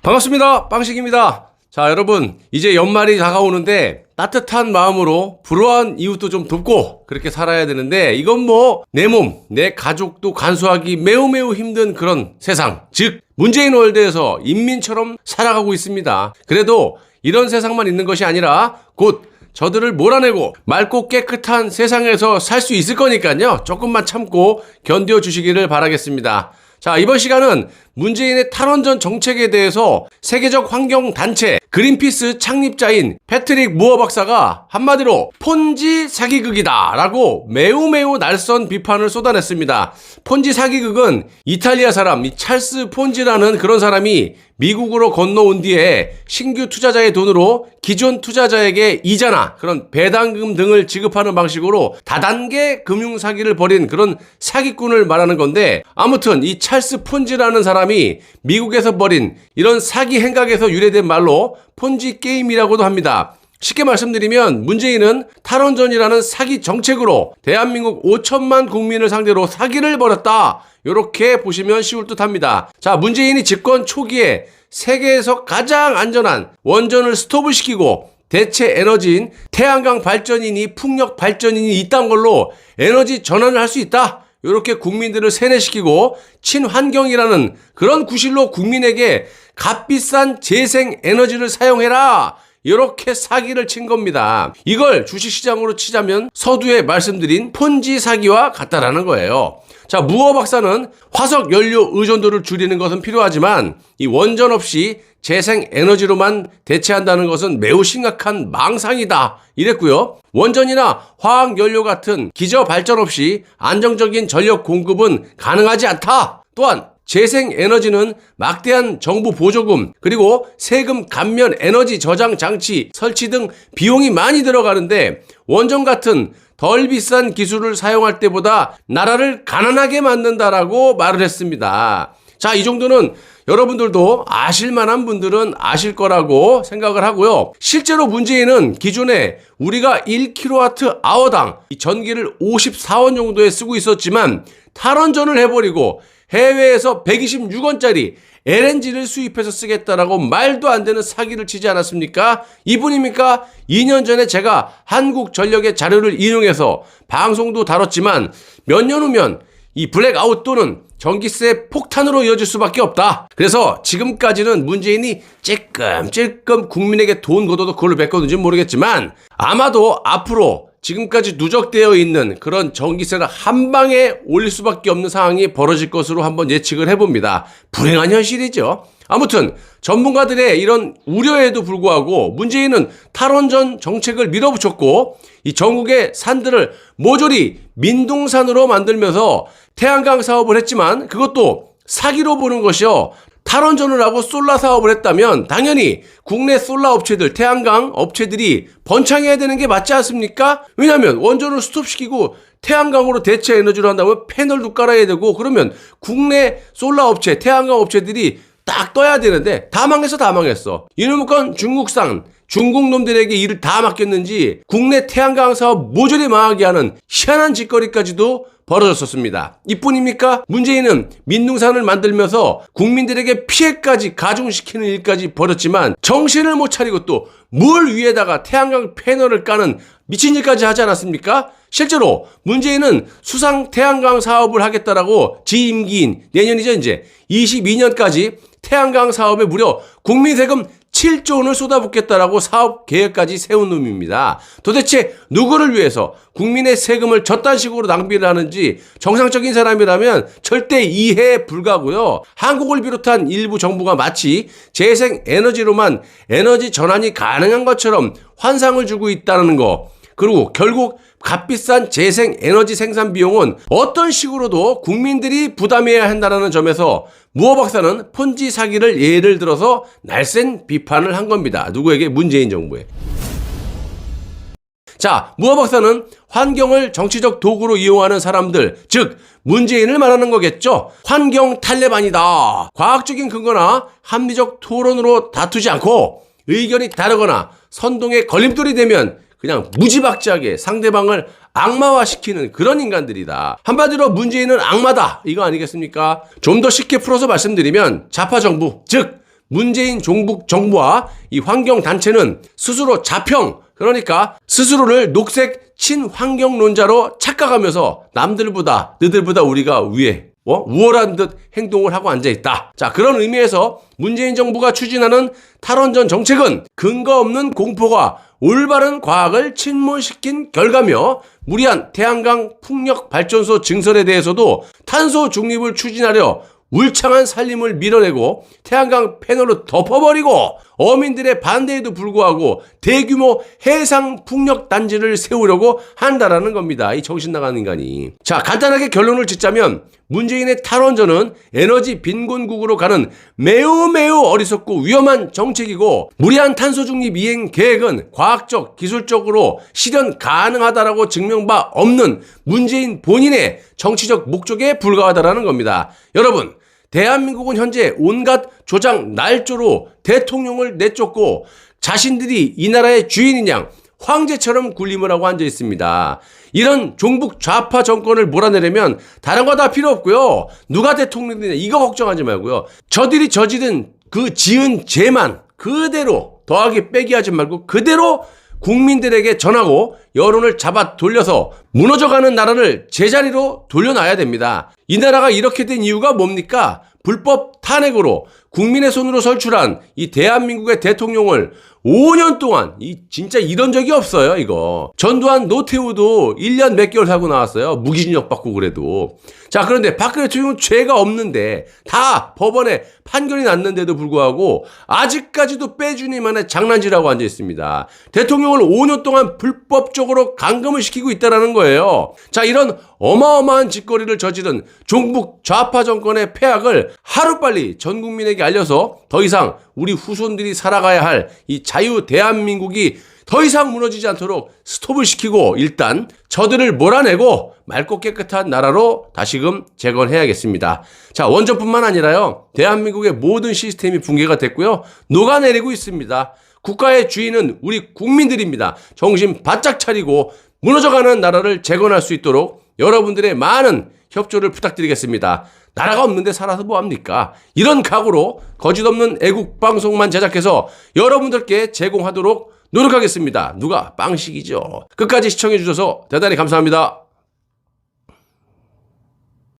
반갑습니다. 빵식입니다. 자, 여러분, 이제 연말이 다가오는데 따뜻한 마음으로 불우한 이웃도 좀 돕고 그렇게 살아야 되는데, 이건 뭐 내 몸, 내 가족도 간수하기 매우 힘든 그런 세상, 즉 문재인 월드에서 인민처럼 살아가고 있습니다. 그래도 이런 세상만 있는 것이 아니라 곧 저들을 몰아내고 맑고 깨끗한 세상에서 살 수 있을 거니까요. 조금만 참고 견뎌주시기를 바라겠습니다. 자, 이번 시간은 문재인의 탈원전 정책에 대해서 세계적 환경단체 그린피스 창립자인 패트릭 무어 박사가 한마디로 폰지 사기극이다 라고 매우 날선 비판을 쏟아냈습니다. 폰지 사기극은 이탈리아 사람 이 찰스 폰지라는 그런 사람이 미국으로 건너온 뒤에 신규 투자자의 돈으로 기존 투자자에게 이자나 그런 배당금 등을 지급하는 방식으로 다단계 금융 사기를 벌인 그런 사기꾼을 말하는 건데, 아무튼 이 찰스 폰지라는 사람이 미국에서 벌인 이런 사기 행각에서 유래된 말로 폰지 게임이라고도 합니다. 쉽게 말씀드리면 문재인은 탈원전이라는 사기 정책으로 대한민국 5천만 국민을 상대로 사기를 벌였다, 이렇게 보시면 쉬울 듯 합니다. 자, 문재인이 집권 초기에 세계에서 가장 안전한 원전을 스톱시키고 대체 에너지인 태양광 발전이니 풍력 발전이니 이딴 걸로 에너지 전환을 할 수 있다, 이렇게 국민들을 세뇌시키고 친환경이라는 그런 구실로 국민에게 값비싼 재생 에너지를 사용해라, 이렇게 사기를 친 겁니다. 이걸 주식시장으로 치자면 서두에 말씀드린 폰지 사기와 같다라는 거예요. 자, 무어 박사는 화석 연료 의존도를 줄이는 것은 필요하지만 이 원전 없이 재생 에너지로만 대체한다는 것은 매우 심각한 망상이다, 이랬고요. 원전이나 화학 연료 같은 기저 발전 없이 안정적인 전력 공급은 가능하지 않다. 또한 재생 에너지는 막대한 정부 보조금 그리고 세금 감면 에너지 저장 장치 설치 등 비용이 많이 들어가는데, 원전 같은 덜 비싼 기술을 사용할 때보다 나라를 가난하게 만든다라고 말을 했습니다. 자, 이 정도는 여러분들도 아실 만한 분들은 아실 거라고 생각을 하고요. 실제로 문재인은 기존에 우리가 1kWh당 이 전기를 54원 정도에 쓰고 있었지만 탈원전을 해버리고 해외에서 126원짜리 LNG를 수입해서 쓰겠다라고 말도 안 되는 사기를 치지 않았습니까? 이분입니까? 2년 전에 제가 한국전력의 자료를 인용해서 방송도 다뤘지만 몇 년 후면 이 블랙아웃 또는 전기세 폭탄으로 이어질 수밖에 없다. 그래서 지금까지는 문재인이 찔끔찔끔 국민에게 돈 걷어도 그걸로 메꿔둔지 모르겠지만, 아마도 앞으로 지금까지 누적되어 있는 그런 전기세를 한 방에 올릴 수밖에 없는 상황이 벌어질 것으로 한번 예측을 해봅니다. 불행한 현실이죠. 아무튼 전문가들의 이런 우려에도 불구하고 문재인은 탈원전 정책을 밀어붙였고 이 전국의 산들을 모조리 민둥산으로 만들면서 태양광 사업을 했지만 그것도 사기로 보는 것이요. 탈원전을 하고 솔라 사업을 했다면 당연히 국내 솔라 업체들, 태양광 업체들이 번창해야 되는 게 맞지 않습니까? 왜냐하면 원전을 스톱시키고 태양광으로 대체 에너지로 한다면 패널도 깔아야 되고, 그러면 국내 솔라 업체, 태양광 업체들이 딱 떠야 되는데 다 망했어. 이놈의 건 중국산, 중국 놈들에게 일을 다 맡겼는지 국내 태양광 사업 모조리 망하게 하는 희한한 짓거리까지도 벌어졌었습니다. 이뿐입니까? 문재인은 민둥산을 만들면서 국민들에게 피해까지 가중시키는 일까지 벌였지만 정신을 못 차리고 또 물 위에다가 태양광 패널을 까는 미친 일까지 하지 않았습니까? 실제로 문재인은 수상 태양광 사업을 하겠다라고 지 임기인 내년이죠, 이제 22년까지 태양광 사업에 무려 국민 세금 7조 원을 쏟아붓겠다라고 사업 계획까지 세운 놈입니다. 도대체 누구를 위해서 국민의 세금을 저딴 식으로 낭비를 하는지 정상적인 사람이라면 절대 이해에 불가고요. 한국을 비롯한 일부 정부가 마치 재생 에너지로만 에너지 전환이 가능한 것처럼 환상을 주고 있다는 거, 그리고 결국 값비싼 재생 에너지 생산 비용은 어떤 식으로도 국민들이 부담해야 한다는 점에서 무어 박사는 폰지 사기를 예를 들어서 날쌘 비판을 한 겁니다. 누구에게? 문재인 정부에. 자, 무어 박사는 환경을 정치적 도구로 이용하는 사람들, 즉 문재인을 말하는 거겠죠. 환경 탈레반이다. 과학적인 근거나 합리적 토론으로 다투지 않고 의견이 다르거나 선동에 걸림돌이 되면 그냥 무지막지하게 상대방을 악마화시키는 그런 인간들이다. 한마디로 문재인은 악마다, 이거 아니겠습니까? 좀 더 쉽게 풀어서 말씀드리면 좌파 정부, 즉 문재인 종북 정부와 이 환경단체는 스스로 자평, 그러니까 스스로를 녹색 친환경론자로 착각하면서 남들보다 너들보다 우리가 위에 우월한 듯 행동을 하고 앉아있다. 자, 그런 의미에서 문재인 정부가 추진하는 탈원전 정책은 근거 없는 공포가 올바른 과학을 침몰시킨 결과며 무리한 태양광 풍력 발전소 증설에 대해서도 탄소 중립을 추진하려 울창한 산림을 밀어내고 태양광 패널로 덮어버리고 어민들의 반대에도 불구하고 대규모 해상 풍력 단지를 세우려고 한다라는 겁니다. 이 정신 나간 인간이. 자, 간단하게 결론을 짓자면 문재인의 탈원전은 에너지 빈곤국으로 가는 매우 어리석고 위험한 정책이고 무리한 탄소 중립 이행 계획은 과학적, 기술적으로 실현 가능하다라고 증명바 없는 문재인 본인의 정치적 목적에 불과하다라는 겁니다. 여러분, 대한민국은 현재 온갖 조작 날조로 대통령을 내쫓고 자신들이 이 나라의 주인인 양 황제처럼 군림을 하고 앉아 있습니다. 이런 종북 좌파 정권을 몰아내려면 다른 거 다 필요 없고요. 누가 대통령이냐 이거 걱정하지 말고요. 저들이 저지른 그 지은 죄만 그대로 더하기 빼기 하지 말고 그대로 국민들에게 전하고 여론을 잡아 돌려서 무너져가는 나라를 제자리로 돌려놔야 됩니다. 이 나라가 이렇게 된 이유가 뭡니까? 불법 탄핵으로 국민의 손으로 설출한 이 대한민국의 대통령을 5년 동안 진짜 이런 적이 없어요. 이거 전두환 노태우도 1년 몇 개월 살고 나왔어요. 무기징역 받고 그래도. 자, 그런데 박근혜 대통령은 죄가 없는데 다 법원에 판결이 났는데도 불구하고 아직까지도 빼주니만의 장난질하고 앉아 있습니다. 대통령을 5년 동안 불법적으로 감금을 시키고 있다는 거예요. 자, 이런 어마어마한 짓거리를 저지른 종북 좌파 정권의 폐악을 하루빨리 전 국민에게 알려서 더 이상 우리 후손들이 살아가야 할 이 자유 대한민국이 더 이상 무너지지 않도록 스톱을 시키고 일단 저들을 몰아내고 맑고 깨끗한 나라로 다시금 재건해야겠습니다. 자, 원전뿐만 아니라요. 대한민국의 모든 시스템이 붕괴가 됐고요. 녹아내리고 있습니다. 국가의 주인은 우리 국민들입니다. 정신 바짝 차리고 무너져가는 나라를 재건할 수 있도록 여러분들의 많은 협조를 부탁드리겠습니다. 나라가 없는데 살아서 뭐합니까? 이런 각오로 거짓없는 애국방송만 제작해서 여러분들께 제공하도록 노력하겠습니다. 누가? 빵식이죠. 끝까지 시청해주셔서 대단히 감사합니다.